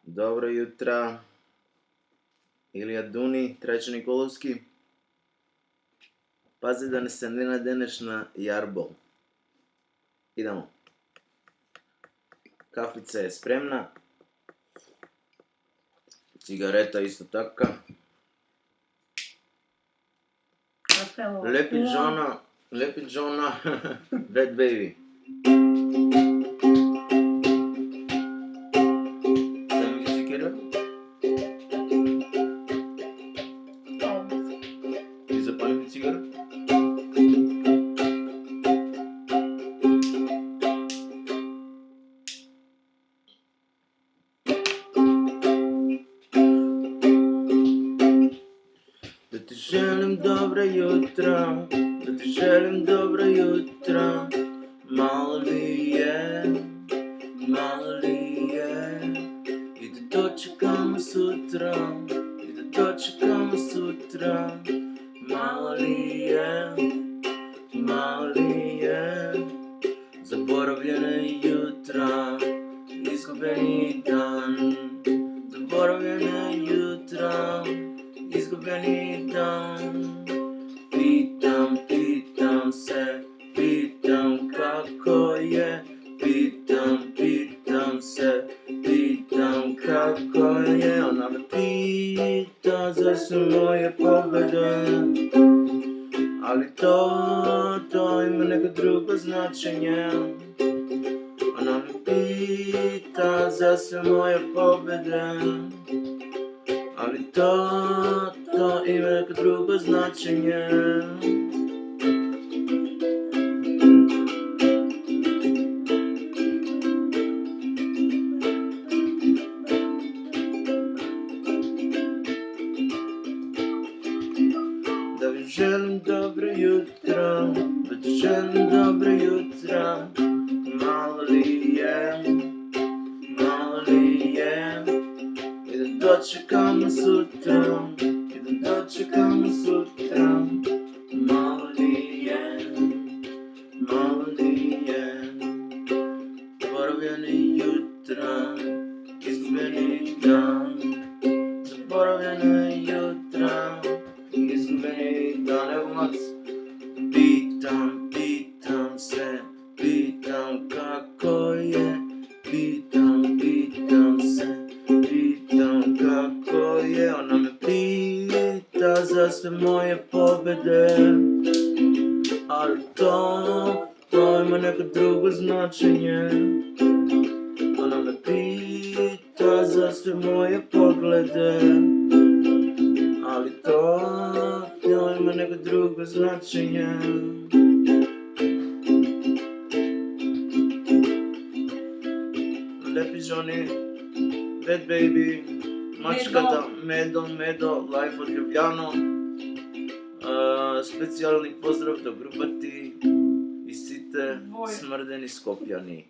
Dobro jutra, Ilija Duni, Treći Nikolovski. Pazi da se ne nadeneš na jarbol. Idemo. Kafica je spremna. Cigareta isto taka. Lepi Johna, Bad Baby. Zapali mi cigaru? Da ti želim dobro jutro, da ti želim dobro jutro. Malo li je, i da dočekamo sutra, Malo li je, zaboravljene jutra, izgubljeni dan. Zaboravljene jutra, izgubljeni dan. Pitam se, kako je. Pitam se, kako je. Ona me pita za su moje pobjede, ali to ima neko drugo značenje. Ona me pita za sve moje pobjede, ali to ima neko drugo značenje. Da ti želim dobro jutro, da ti želim dobro jutro. Malo li je, i da dočekamo sutra, Malo li je, zaboravljeni jutra, izgubljeni dan. Zaboravljene jutra, izgubljeni dan. Evo mac. Pitam se, kako je. Pitam se, kako je. Ona me pita za sve moje pobjede, ali to ima neko drugo značenje. Ona me pita za sve moje poglede, ali to ima neko drugo značenje. Lepi Johnny, Bad Baby, Mačkata, Medo, Life od Ljubljano. Specijalni pozdrav do Grubati i Site, Smrdeni Skopjani.